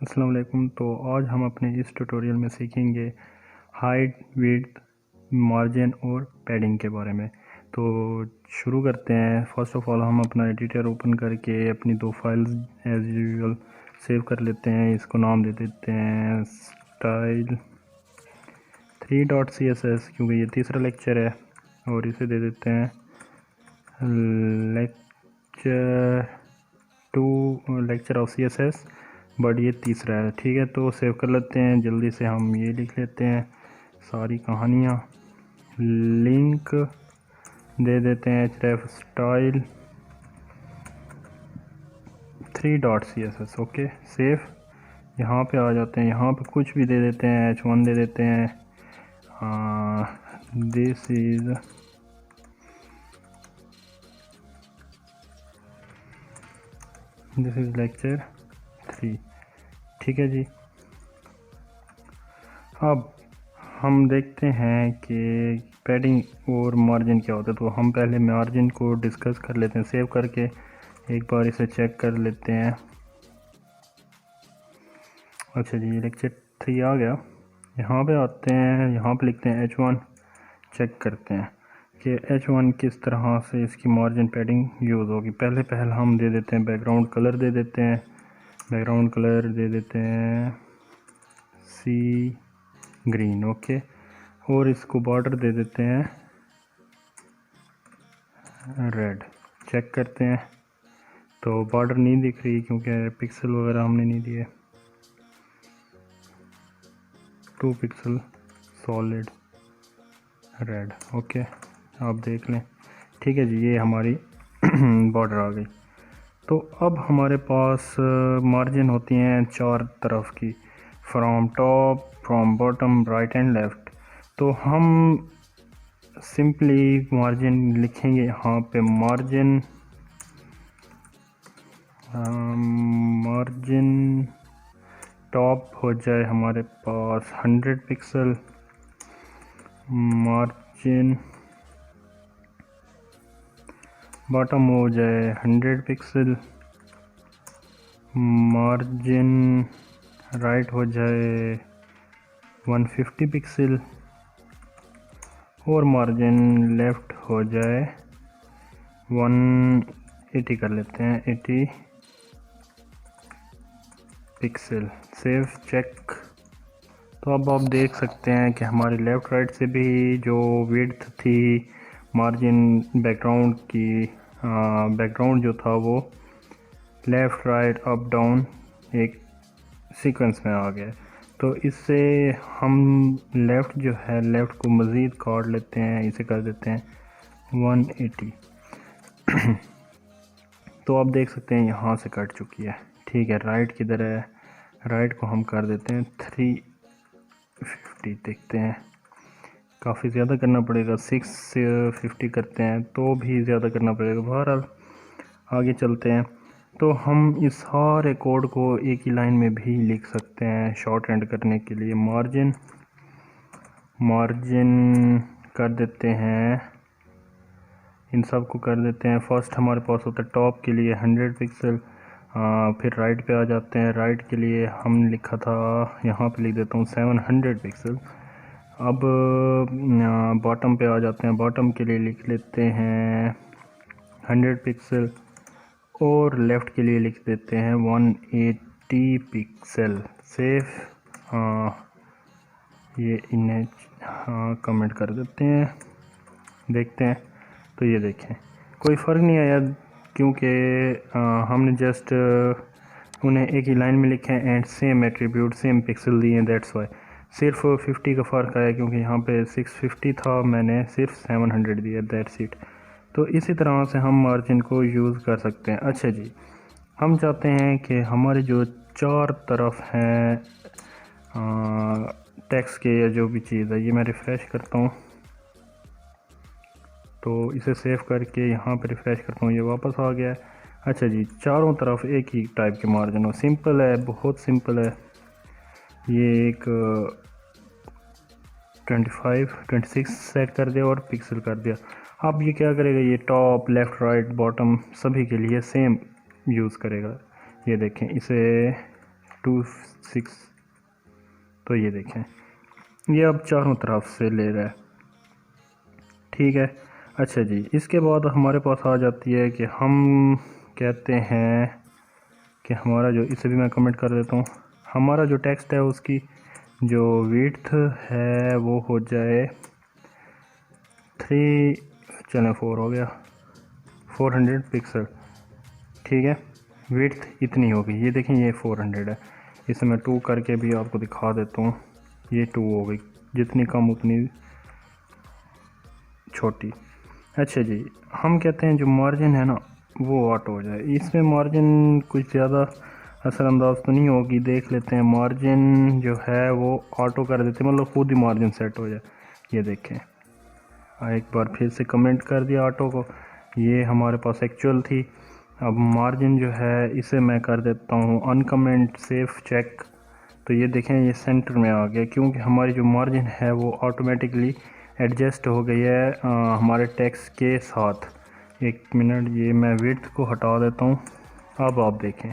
अस्सलाम वालेकुम। तो आज हम अपने इस ट्यूटोरियल में सीखेंगे हाइट, विड्थ, मार्जिन और पैडिंग के बारे में। तो शुरू करते हैं। फर्स्ट ऑफ ऑल हम अपना एडिटर ओपन करके अपनी दो फाइल्स एज यूजुअल सेव कर लेते हैं। इसको नाम दे देते हैं स्टाइल 3.css क्योंकि ये तीसरा लेक्चर है, और इसे दे देते हैं lecture 2 lecture of CSS, but ये तीसरा है। ठीक है, तो सेव कर लेते हैं। जल्दी से हम ये लिख लेते हैं सारी कहानियाँ। लिंक दे देते हैं href style 3.css। Okay, save. यहाँ पे आ जाते हैं, यहाँ पे कुछ भी दे देते हैं, h1 दे देते हैं। This is lecture 3। ठीक है जी। अब हम देखते हैं कि पैडिंग और मार्जिन क्या होता है। तो हम पहले मार्जिन को डिस्कस कर लेते हैं। सेव करके एक बार इसे चेक कर लेते हैं। अच्छा जी, लेक्चर 3 आ गया। यहाँ पे आते हैं, यहाँ पे लिखते हैं h1। चेक करते हैं कि h1 किस तरह से इसकी मार्जिन पैडिंग यूज़ होगी। पहले हम दे देते हैं बैकग्राउंड कलर दे देते हैं। बैकग्राउंड कलर दे देते हैं सी ग्रीन। ओके, और इसको बॉर्डर दे देते हैं रेड। चेक करते हैं तो बॉर्डर नहीं दिख रही क्योंकि पिक्सल वगैरह हमने नहीं दिए। 2 पिक्सल सॉलिड रेड। ओके, आप देख लें। ठीक है जी, ये हमारी बॉर्डर आ गई। तो अब हमारे पास मार्जिन होती हैं 4 तरफ की, from top, from bottom, right and left. तो हम सिंपली मार्जिन लिखेंगे यहाँ पे। मार्जिन टॉप हो जाए हमारे पास 100 पिक्सल, मार्जिन बॉटम हो जाए 100 पिक्सल, मार्जिन राइट हो जाए 150 पिक्सल, और मार्जिन लेफ़्ट हो जाए 180 कर लेते हैं, 80 पिक्सल। Save, check. तो अब आप देख सकते हैं कि हमारी लेफ़्ट राइट से भी जो विड्थ थी मार्जिन बैकग्राउंड की, बैकग्राउंड जो था वो लेफ़्ट राइट अप डाउन एक सीक्वेंस में आ गया। तो इससे हम लेफ़्ट जो है, लेफ़्ट को मज़ीद काट लेते हैं, इसे कर देते हैं 180। तो आप देख सकते हैं यहाँ से कट चुकी है। ठीक है, राइट किधर है? राइट को हम कर देते हैं 350। देखते हैं, काफ़ी ज़्यादा करना पड़ेगा। 650 करते हैं तो भी ज़्यादा करना पड़ेगा। बहरहाल आगे चलते हैं। तो हम इस सारे कोड को एक ही लाइन में भी लिख सकते हैं शॉर्ट एंड करने के लिए। मार्जिन कर देते हैं, इन सब को कर देते हैं। फर्स्ट हमारे पास होता है टॉप के लिए 100 पिक्सल। फिर राइट पे आ जाते हैं। राइट के लिए हम लिखा था, यहाँ पे लिख देता हूँ 700 पिक्सल। अब बॉटम पे आ जाते हैं। बॉटम के लिए लिख लेते हैं 100 पिक्सल, और लेफ़्ट के लिए लिख देते हैं 180 पिक्सल। सेव। ये इन्हें कमेंट कर देते हैं। देखते हैं, तो ये देखें कोई फ़र्क नहीं आया क्योंकि हमने जस्ट उन्हें एक ही लाइन में लिखे हैं and same attribute, same pixel दिए हैं। दैट्स वाई सिर्फ 50 का फ़र्क आया क्योंकि यहाँ पे 650 था, मैंने सिर्फ 700 दिया। That's it. तो इसी तरह से हम मार्जिन को यूज़ कर सकते हैं। अच्छा जी, हम चाहते हैं कि हमारे जो 4 तरफ हैं टेक्स्ट के या जो भी चीज़ है, ये मैं रिफ़्रेश करता हूँ। तो इसे सेव करके यहाँ पर रिफ़्रेश करता हूँ, ये वापस आ गया है। अच्छा जी, चारों तरफ एक ही टाइप के मार्जिन हो। सिंपल है, बहुत सिंपल है। ये एक 26 सेट कर दिया और पिक्सल कर दिया। अब ये क्या करेगा, ये टॉप, लेफ़्ट, राइट, बॉटम सभी के लिए सेम यूज़ करेगा। ये देखें, इसे 26। तो ये देखें, ये अब चारों तरफ से ले रहा है, ठीक है। अच्छा जी, इसके बाद हमारे पास आ जाती है कि हम कहते हैं कि हमारा जो, इसे भी मैं कमेंट कर देता हूँ, हमारा जो टेक्स्ट है उसकी जो विड्थ है वो हो जाए 3, चलें 4 हो गया, 400 पिक्सल, ठीक है। विड्थ इतनी होगी, ये देखें ये 400 है। इसे मैं 2 करके भी आपको दिखा देता हूँ, ये 2 हो गई, जितनी कम उतनी छोटी। अच्छा जी, हम कहते हैं जो मार्जिन है ना वो ऑटो हो जाए, इसमें मार्जिन कुछ ज़्यादा असरअंदाज तो नहीं होगी, देख लेते हैं। मार्जिन जो है वो ऑटो कर देते हैं, मतलब खुद ही मार्जिन सेट हो जाए। ये देखें, एक बार फिर से कमेंट कर दिया ऑटो को, ये हमारे पास एक्चुअल थी। अब मार्जिन जो है इसे मैं कर देता हूँ अनकमेंट सेफ चेक। तो ये देखें ये सेंटर में आ गया, क्योंकि हमारी जो मार्जिन है वो ऑटोमेटिकली एडजस्ट हो गई है हमारे टेक्स्ट के साथ। एक मिनट, ये मैं विड्थ को हटा देता हूँ। अब आप देखें,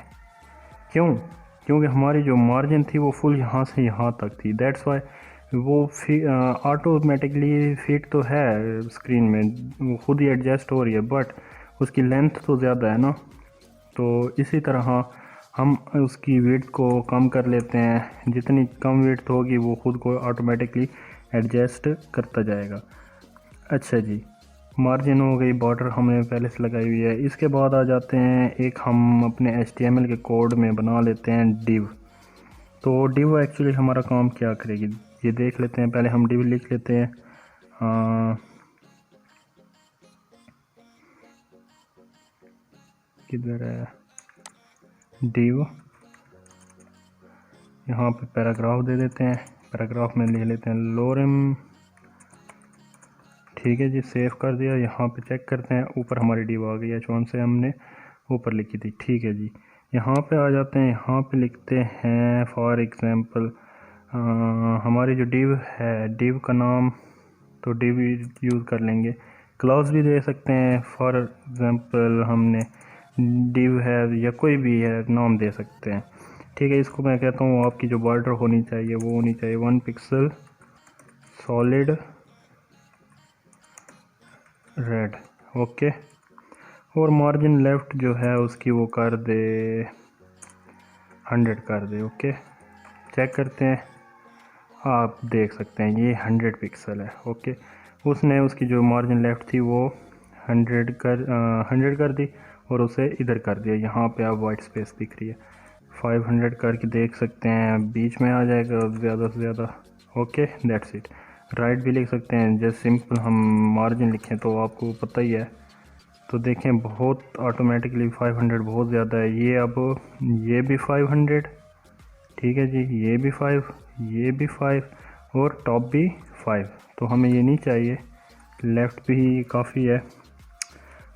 क्योंकि हमारी जो मार्जिन थी वो फुल यहाँ से यहाँ तक थी, दैट्स वाई वो ऑटोमेटिकली फिट तो है स्क्रीन में, वो खुद ही एडजस्ट हो रही है, बट उसकी लेंथ तो ज़्यादा है ना। तो इसी तरह हम उसकी विड्थ को कम कर लेते हैं, जितनी कम विड्थ होगी वो खुद को ऑटोमेटिकली एडजस्ट करता जाएगा। अच्छा जी, मार्जिन हो गई, बॉर्डर हमने पहले से लगाई हुई है। इसके बाद आ जाते हैं, एक हम अपने HTML के कोड में बना लेते हैं डिव। तो डिव एक्चुअली हमारा काम क्या करेगी ये देख लेते हैं। पहले हम डिव लिख लेते हैं, किधर है डिव, यहाँ पे पैराग्राफ दे देते हैं, पैराग्राफ में लिख लेते हैं लोरेम, ठीक है जी, सेव कर दिया। यहाँ पे चेक करते हैं, ऊपर हमारी डिव आ गई है, कौन से हमने ऊपर लिखी थी, ठीक है जी। यहाँ पे आ जाते हैं, यहाँ पे लिखते हैं फॉर एग्ज़ाम्पल हमारी जो डिव है, डिव का नाम तो डिव यूज़ कर लेंगे। क्लास भी दे सकते हैं, फॉर एग्ज़ाम्पल हमने डिव है या कोई भी है नाम दे सकते हैं, ठीक है। इसको मैं कहता हूँ आपकी जो बॉर्डर होनी चाहिए वो होनी चाहिए 1 पिक्सल सॉलिड रेड, ओके। और मार्जिन लेफ़्ट जो है उसकी वो कर दे 100 कर दे, ओके। चेक करते हैं, आप देख सकते हैं ये 100 पिक्सल है, ओके। उसने उसकी जो मार्जिन लेफ़्ट थी वो 100 कर दी और उसे इधर कर दिया। यहाँ पे आप वाइट स्पेस दिख रही है, 500 करके देख सकते हैं, बीच में आ जाएगा ज़्यादा से ज़्यादा, ओके। That's it. राइट भी लिख सकते हैं, जैसे सिंपल हम मार्जिन लिखें तो आपको पता ही है। तो देखें बहुत ऑटोमेटिकली 500 बहुत ज़्यादा है। ये अब ये भी 500, ठीक है जी, ये भी 5, ये भी 5 और टॉप भी 5। तो हमें ये नहीं चाहिए, लेफ़्ट भी काफ़ी है।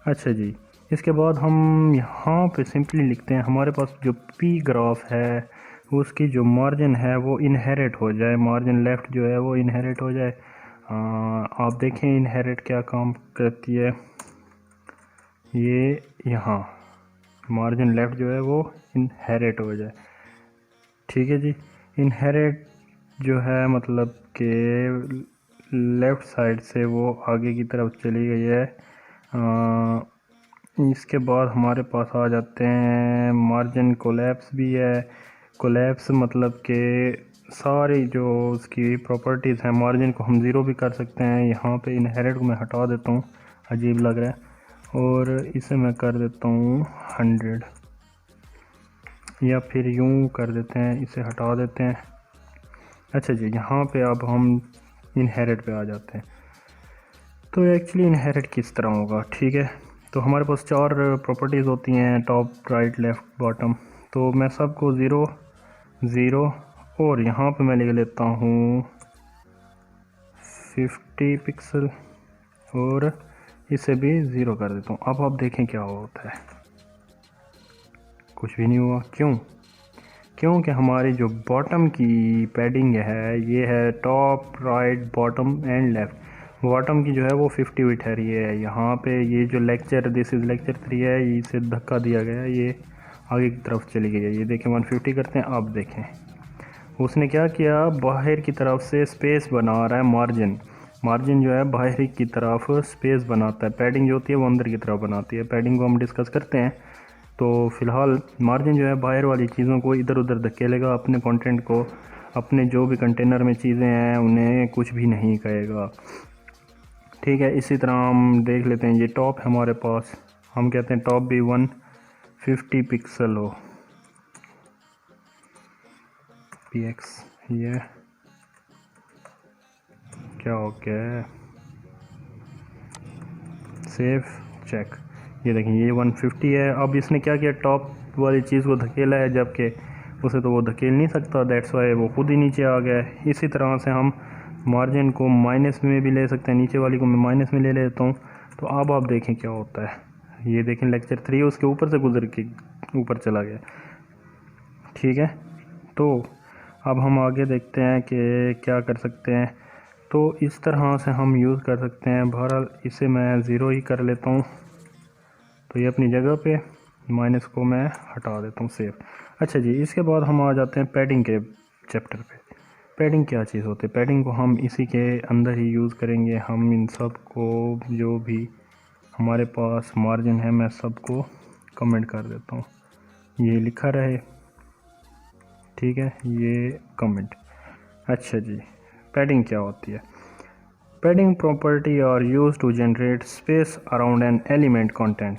अच्छा जी, इसके बाद हम यहाँ पे सिंपली लिखते हैं, हमारे पास जो पी ग्राफ है उसकी जो मार्जिन है वो इनहेरिट हो जाए, मार्जिन लेफ़्ट जो है वो इनहेरिट हो जाए। आप देखें इनहेरिट क्या काम करती है, ये यहाँ मार्जिन लेफ़्ट जो है वो इनहेरिट हो जाए, ठीक है जी। इनहेरिट जो है मतलब कि लेफ़्ट साइड से वो आगे की तरफ चली गई है। इसके बाद हमारे पास आ जाते हैं मार्जिन कोलैप्स भी है। कोलैप्स मतलब कि सारी जो उसकी प्रॉपर्टीज़ हैं, मार्जिन को हम ज़ीरो भी कर सकते हैं। यहाँ पे इनहेरिट को मैं हटा देता हूँ, अजीब लग रहा है, और इसे मैं कर देता हूँ 100, या फिर यूँ कर देते हैं, इसे हटा देते हैं। अच्छा जी, यहाँ पे अब हम इनहेरिट पे आ जाते हैं। तो एक्चुअली इनहेरिट किस तरह होगा, ठीक है। तो हमारे पास 4 प्रॉपर्टीज़ होती हैं, टॉप, राइट, लेफ़्ट, बॉटम। तो मैं सबको 0 0 और यहाँ पे मैं लिख लेता हूँ 50 पिक्सल और इसे भी 0 कर देता हूँ। अब आप देखें क्या होता है, कुछ भी नहीं हुआ। क्योंकि हमारी जो बॉटम की पैडिंग है ये है top, right, bottom and left. Bottom की जो है वो 50 हुई ठहरी है। यहाँ पे ये जो लेक्चर दिस इज़ लेक्चर 3 है, इसे धक्का दिया गया, ये आगे की तरफ चली गई है। ये देखें 150 करते हैं। अब देखें उसने क्या किया, बाहर की तरफ से स्पेस बना रहा है। मार्जिन जो है बाहर की तरफ स्पेस बनाता है। पैडिंग जो होती है वो अंदर की तरफ बनाती है। पैडिंग को हम डिस्कस करते हैं। तो फ़िलहाल मार्जिन जो है बाहर वाली चीज़ों को इधर उधर धकेलेगा, अपने कंटेंट को, अपने जो भी कंटेनर में चीज़ें हैं उन्हें कुछ भी नहीं कहेगा। ठीक है, इसी तरह हम देख लेते हैं। ये टॉप है हमारे पास, हम कहते हैं टॉप भी 150 पिक्सल हो, px। ये क्या हो गया, सेव चेक। ये देखें ये 150 है। अब इसने क्या किया, टॉप वाली चीज़ को धकेला है, जबकि उसे तो वो धकेल नहीं सकता, दैट्स वाई वो खुद ही नीचे आ गया है। इसी तरह से हम मार्जिन को माइनस में भी ले सकते हैं, नीचे वाली को मैं माइनस में ले लेता हूँ। तो अब आप देखें क्या होता है। ये देखें लेक्चर 3 उसके ऊपर से गुजर के ऊपर चला गया। ठीक है, तो अब हम आगे देखते हैं कि क्या कर सकते हैं। तो इस तरह से हम यूज़ कर सकते हैं। बहरहाल इसे मैं ज़ीरो ही कर लेता हूँ, तो ये अपनी जगह पे, माइनस को मैं हटा देता हूँ, सेव। अच्छा जी, इसके बाद हम आ जाते हैं पैडिंग के चैप्टर पे। पैडिंग क्या चीज़ होती है, पैडिंग को हम इसी के अंदर ही यूज़ करेंगे। हम इन सब को जो भी हमारे पास मार्जिन है मैं सबको कमेंट कर देता हूँ, ये लिखा रहे। ठीक है, ये कमेंट। अच्छा जी, पैडिंग क्या होती है। Padding property are use to generate space around an element content,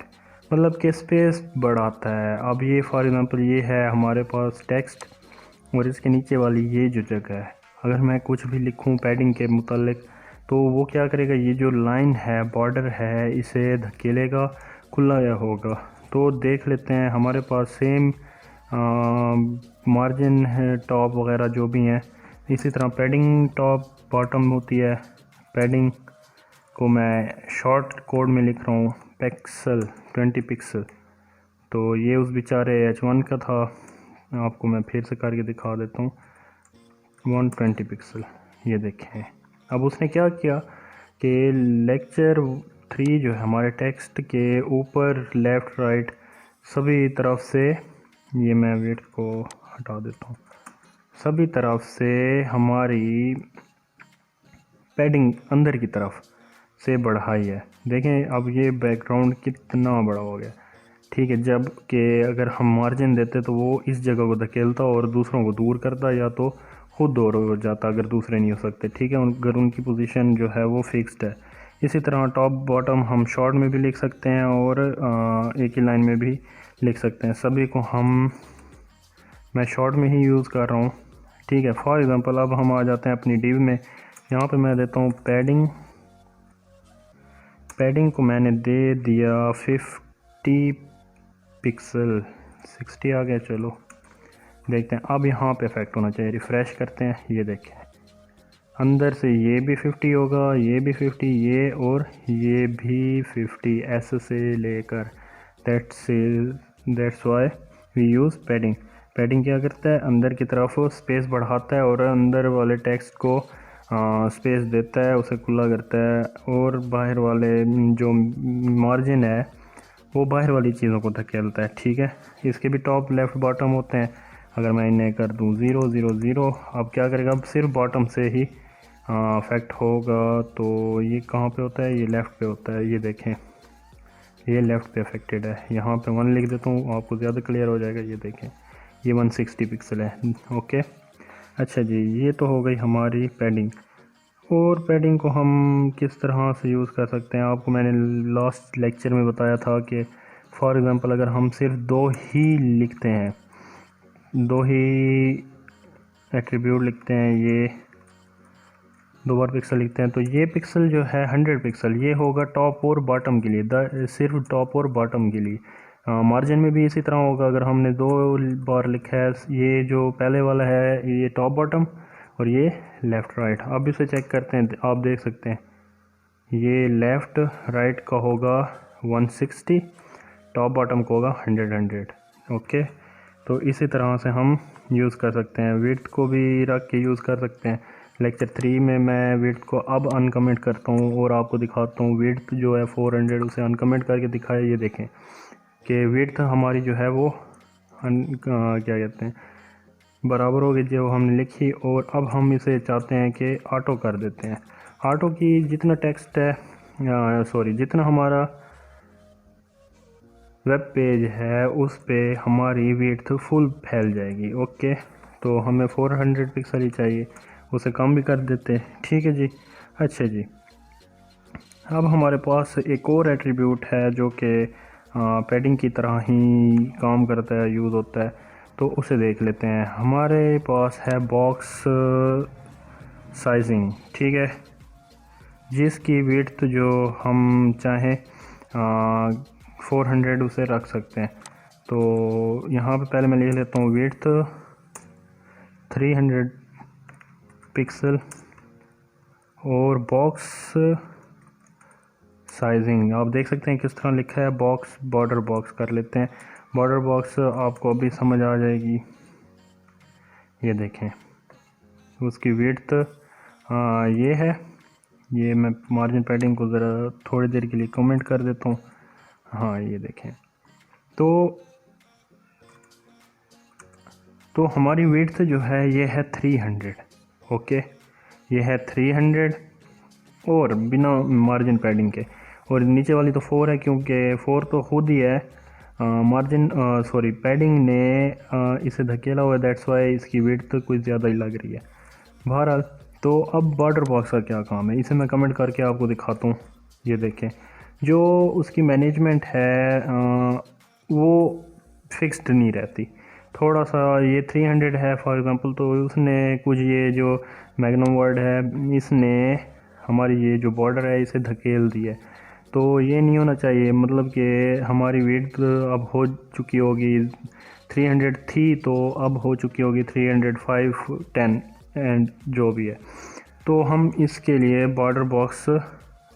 मतलब कि स्पेस बढ़ाता है। अब ये फॉर एग्जांपल ये है हमारे पास टेक्स्ट और इसके नीचे वाली ये जो जगह है, अगर मैं कुछ भी लिखूं पैडिंग के मुतालिक तो वो क्या करेगा, ये जो लाइन है, बॉर्डर है, इसे धकेलेगा, खुला या होगा। तो देख लेते हैं हमारे पास सेम मार्जिन है, टॉप वगैरह जो भी हैं। इसी तरह पैडिंग टॉप बॉटम होती है। पैडिंग को मैं शॉर्ट कोड में लिख रहा हूँ, पिक्सल 20 पिक्सल। तो ये उस बेचारे H1 का था, आपको मैं फिर से करके दिखा देता हूँ, 120 पिक्सल। ये देखें अब उसने क्या किया कि लेक्चर 3 जो है हमारे टेक्स्ट के ऊपर लेफ़्ट राइट सभी तरफ से, ये मैं विड्थ को हटा देता हूँ, सभी तरफ से हमारी पैडिंग अंदर की तरफ से बढ़ाई है। देखें अब ये बैकग्राउंड कितना बड़ा हो गया। ठीक है, जब कि अगर हम मार्जिन देते तो वो इस जगह को धकेलता और दूसरों को दूर करता, या तो खुद दूर हो जाता अगर दूसरे नहीं हो सकते। ठीक है, अगर उनकी पोजीशन जो है वो फिक्स्ड है। इसी तरह टॉप बॉटम हम शॉर्ट में भी लिख सकते हैं और एक ही लाइन में भी लिख सकते हैं। सभी को मैं शॉर्ट में ही यूज़ कर रहा हूँ। ठीक है, फॉर एग्ज़ाम्पल अब हम आ जाते हैं अपनी डिव में। यहाँ पे मैं देता हूँ पैडिंग को मैंने दे दिया 50 पिक्सल, 60 आ गया। चलो देखते हैं, अब यहाँ पे इफेक्ट होना चाहिए। रिफ़्रेश करते हैं, ये देखें अंदर से ये भी 50 होगा, ये भी 50, ये और ये भी 50, ऐसे से लेकर that's why we use padding. Padding क्या करता है, अंदर की तरफ स्पेस बढ़ाता है और अंदर वाले टेक्स्ट को स्पेस देता है, उसे खुला करता है, और बाहर वाले जो मार्जिन है वो बाहर वाली चीज़ों को धकेलता है। ठीक है, इसके भी टॉप लेफ़्ट बॉटम होते हैं। अगर मैं इन्हें कर दूँ 0 0 0, अब क्या करेगा, अब सिर्फ बॉटम से ही इफेक्ट होगा। तो ये कहाँ पे होता है, ये लेफ़्ट पे होता है। ये देखें ये लेफ़्ट पे अफेक्टेड है। यहाँ पे 1 लिख देता हूँ, आपको ज़्यादा क्लियर हो जाएगा। ये देखें ये 160 पिक्सल है। ओके, अच्छा जी, ये तो हो गई हमारी पैडिंग। और पैडिंग को हम किस तरह से यूज़ कर सकते हैं, आपको मैंने लास्ट लेक्चर में बताया था कि फॉर एग्ज़ाम्पल अगर हम सिर्फ 2 ही लिखते हैं, 2 ही एट्रीब्यूट लिखते हैं, ये 2 बार पिक्सल लिखते हैं, तो ये पिक्सल जो है 100 पिक्सल, ये होगा टॉप और बॉटम के लिए, सिर्फ टॉप और बॉटम के लिए। मार्जिन में भी इसी तरह होगा। अगर हमने 2 बार लिखा है, ये जो पहले वाला है ये टॉप बॉटम और ये लेफ़्ट राइट। अब इसे चेक करते हैं, आप देख सकते हैं ये लेफ़्ट राइट का होगा 160, टॉप बॉटम का होगा 100। ओके, तो इसी तरह से हम यूज़ कर सकते हैं। विड्थ को भी रख के यूज़ कर सकते हैं। लेक्चर 3 में मैं विड्थ को अब अनकमेंट करता हूँ और आपको दिखाता हूँ। विड्थ जो है 400, उसे अनकमेंट करके दिखाया। ये देखें कि विड्थ हमारी जो है वो क्या कहते हैं, बराबर हो गई जो हमने लिखी। और अब हम इसे चाहते हैं कि ऑटो कर देते हैं। ऑटो की जितना टेक्स्ट है, सॉरी, जितना हमारा वेब पेज है उस पे हमारी विड्थ फुल फैल जाएगी। ओके, तो हमें 400 पिक्सल ही चाहिए, उसे कम भी कर देते हैं। ठीक है जी। अच्छा जी, अब हमारे पास एक और एट्रीब्यूट है जो कि पैडिंग की तरह ही काम करता है, यूज़ होता है, तो उसे देख लेते हैं। हमारे पास है बॉक्स साइजिंग, ठीक है, जिसकी विड्थ जो हम चाहें 400 उसे रख सकते हैं। तो यहाँ पे पहले मैं लिख लेता हूँ विड्थ 300 पिक्सल और बॉक्स साइजिंग आप देख सकते हैं किस तरह लिखा है, बॉक्स बॉर्डर बॉक्स कर लेते हैं। बॉर्डर बॉक्स आपको अभी समझ आ जाएगी। ये देखें उसकी विड्थ ये है। ये मैं मार्जिन पैडिंग को ज़रा थोड़ी देर के लिए कमेंट कर देता हूँ। हाँ, ये देखें तो हमारी विड्थ जो है ये है 300। ओके, ये है 300 और बिना मार्जिन पैडिंग के, और नीचे वाली तो 4 है क्योंकि 4 तो खुद ही है, मार्जिन सॉरी पैडिंग ने इसे धकेला हुआ है, दैट्स वाई इसकी विड्थ तो कुछ ज़्यादा ही लग रही है। बहरहाल, तो अब बॉर्डर बॉक्स का क्या काम है इसे मैं कमेंट करके आपको दिखाता हूँ। ये देखें जो उसकी मैनेजमेंट है वो फिक्स्ड नहीं रहती। थोड़ा सा ये 300 है फॉर एग्ज़ाम्पल, तो उसने कुछ ये जो मैग्नम वर्ड है इसने हमारी ये जो बॉर्डर है इसे धकेल दी है। तो ये नहीं होना चाहिए, मतलब कि हमारी विड्थ अब हो चुकी होगी 300 थी तो अब हो चुकी होगी 300, 5, 10 एंड जो भी है। तो हम इसके लिए बॉर्डर बॉक्स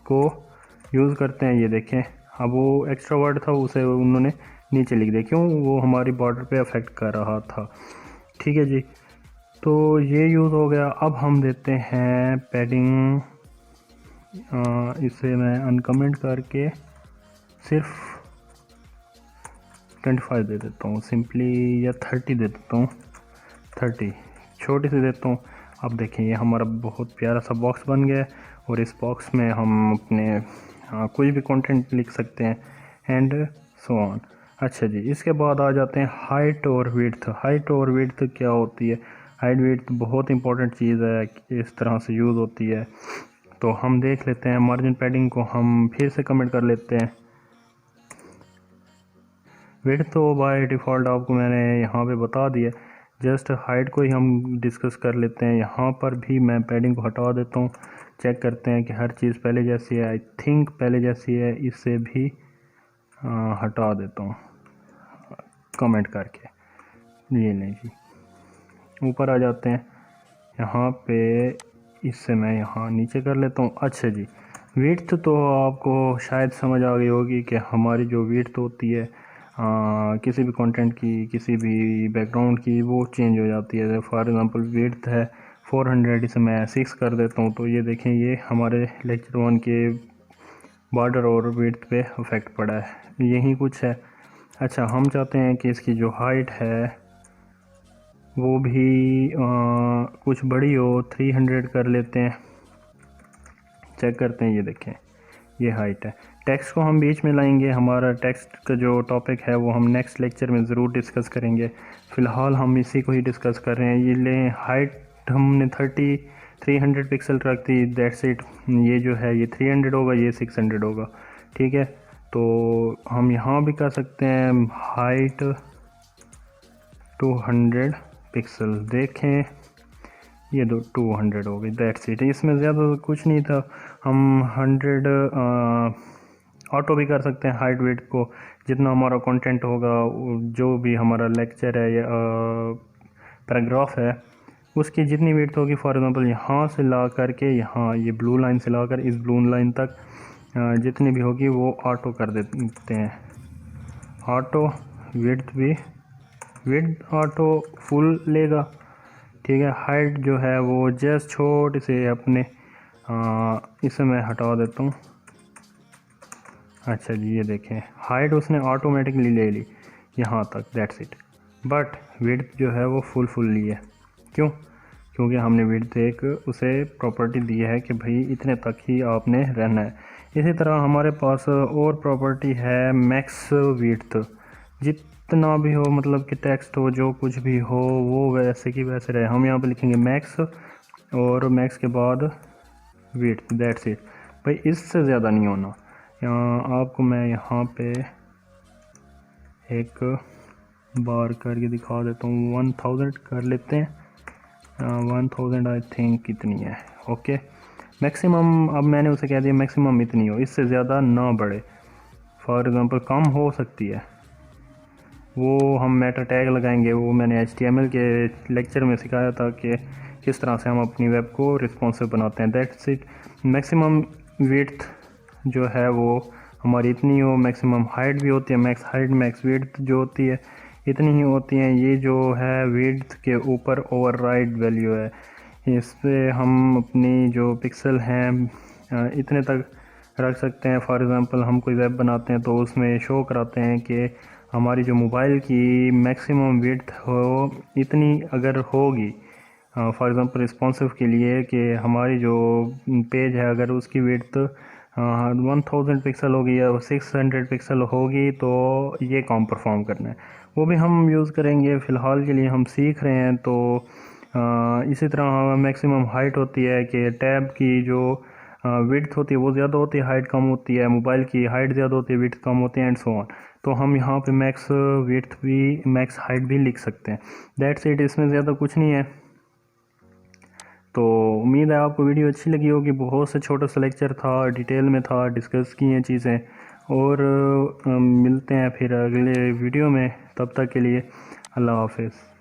को यूज़ करते हैं। ये देखें अब वो एक्स्ट्रा वर्ड था उसे उन्होंने नीचे लिख दिया, क्यों, वो हमारी बॉर्डर पे अफेक्ट कर रहा था। ठीक है जी, तो ये यूज़ हो गया। अब हम देते हैं पैडिंग, इसे मैं अनकमेंट करके सिर्फ 25 दे देता हूँ सिंपली, या 30 दे देता हूँ, 30 छोटी सी देता हूँ। अब देखें ये हमारा बहुत प्यारा सा बॉक्स बन गया है और इस बॉक्स में हम अपने कोई भी कंटेंट लिख सकते हैं एंड सो ऑन। अच्छा जी, इसके बाद आ जाते हैं हाइट और विड्थ। हाइट और विड्थ क्या होती है? हाइट विड्थ बहुत इंपॉर्टेंट चीज़ है, इस तरह से यूज़ होती है। तो हम देख लेते हैं, मार्जिन पैडिंग को हम फिर से कमेंट कर लेते हैं। विड्थ तो बाय डिफ़ॉल्ट आपको मैंने यहाँ पे बता दिया, जस्ट हाइट को ही हम डिस्कस कर लेते हैं। यहाँ पर भी मैं पैडिंग को हटा देता हूँ, चेक करते हैं कि हर चीज़ पहले जैसी है। आई थिंक पहले जैसी है, इससे भी हटा देता हूँ कमेंट करके। ये नहीं जी, ऊपर आ जाते हैं, यहाँ पे इससे मैं यहाँ नीचे कर लेता हूँ। अच्छा जी, विड्थ तो आपको शायद समझ आ गई होगी कि हमारी जो विड्थ होती है किसी भी कंटेंट की, किसी भी बैकग्राउंड की, वो चेंज हो जाती है। फॉर एग्ज़ाम्पल विड्थ है 400, इसे मैं 6 कर देता हूँ, तो ये देखें ये हमारे लेक्चर 1 के बॉर्डर और विड्थ पे अफेक्ट पड़ा है, यही कुछ है। अच्छा, हम चाहते हैं कि इसकी जो हाइट है वो भी कुछ बड़ी हो, 300 कर लेते हैं, चेक करते हैं। ये देखें ये हाइट है। टेक्स्ट को हम बीच में लाएंगे, हमारा टेक्स्ट का जो टॉपिक है वो हम नेक्स्ट लेक्चर में ज़रूर डिस्कस करेंगे। फ़िलहाल हम इसी को ही डिस्कस कर रहे हैं। ये लें, हाइट हमने 300 पिक्सल रख दी, दैट्स इट। ये जो है ये 300 होगा, ये 600 होगा, ठीक है। तो हम यहाँ भी कर सकते हैं हाइट 200 पिक्सल, देखें ये 200 हो गई, दैट्स इट। इसमें ज़्यादा कुछ नहीं था। हम 100 ऑटो भी कर सकते हैं हाइट वेट को, जितना हमारा कंटेंट होगा, जो भी हमारा लेक्चर है या पैराग्राफ है, उसकी जितनी वेट होगी, फॉर एग्जांपल यहाँ से ला करके यहाँ ये ब्लू लाइन से लाकर इस ब्लू लाइन तक जितनी भी होगी वो ऑटो कर देते हैं। ऑटो विड्थ ऑटो फुल लेगा, ठीक है। हाइट जो है वो जस्ट छोटे से अपने इसे मैं हटा देता हूँ। अच्छा जी, ये देखें हाइट उसने ऑटोमेटिकली ले ली यहाँ तक, दैट्स इट। बट विड्थ जो है वो फुल ली है। क्यों? क्योंकि हमने विड्थ एक उसे प्रॉपर्टी दी है कि भाई इतने तक ही आपने रहना है। इसी तरह हमारे पास और प्रॉपर्टी है मैक्स विड्थ। जितना भी हो, मतलब कि टेक्स्ट हो, जो कुछ भी हो वो वैसे की वैसे रहे। हम यहाँ पे लिखेंगे मैक्स और मैक्स के बाद विड्थ, दैट्स इट। भाई इससे ज़्यादा नहीं होना। यहाँ आपको मैं यहाँ पे एक बार करके दिखा देता हूँ। 1000 कर लेते हैं। 1000 आई थिंक कितनी है। ओके, मैक्सिमम अब मैंने उसे कह दिया मैक्सिमम इतनी हो, इससे ज़्यादा ना बढ़े। फॉर एग्ज़ाम्पल कम हो सकती है, वो हम मेटा टैग लगाएंगे। वो मैंने HTML के लेक्चर में सिखाया था कि किस तरह से हम अपनी वेब को रिस्पॉन्सिव बनाते हैं। That's it. मैक्सिमम विड्थ जो है वो हमारी इतनी हो। मैक्सिमम हाइट भी होती है, मैक्स हाइट मैक्स विड्थ जो होती है इतनी ही होती हैं। ये जो है विड्थ के ऊपर ओवरराइड वैल्यू है। इस पर हम अपनी जो पिक्सल हैं इतने तक रख सकते हैं। फॉर एग्ज़ाम्पल हम कोई वेब बनाते हैं तो उसमें शो कराते हैं कि हमारी जो मोबाइल की मैक्सिमम विड्थ हो इतनी अगर होगी, फॉर एग्ज़ाम्पल रिस्पॉन्सिव के लिए, कि हमारी जो पेज है अगर उसकी विड्थ 1000 पिक्सल होगी या 600 पिक्सल होगी तो ये काम परफॉर्म करना है। वो भी हम यूज़ करेंगे। फ़िलहाल के लिए हम सीख रहे हैं। तो इसी तरह मैक्सिमम हाइट होती है कि टैब की जो विड्थ होती है वो ज़्यादा होती है, हाइट कम होती है। मोबाइल की हाइट ज़्यादा होती है, विड्थ कम होती है, एंड सो ऑन। तो हम यहाँ पे मैक्स विड्थ भी मैक्स हाइट भी लिख सकते हैं। That's it. इसमें ज़्यादा कुछ नहीं है। तो उम्मीद है आपको वीडियो अच्छी लगी होगी। बहुत से छोटा सा लेक्चर था, डिटेल में था, डिस्कस की हैं चीज़ें। और मिलते हैं फिर अगले वीडियो में। तब तक के लिए अल्लाह हाफ़िज़।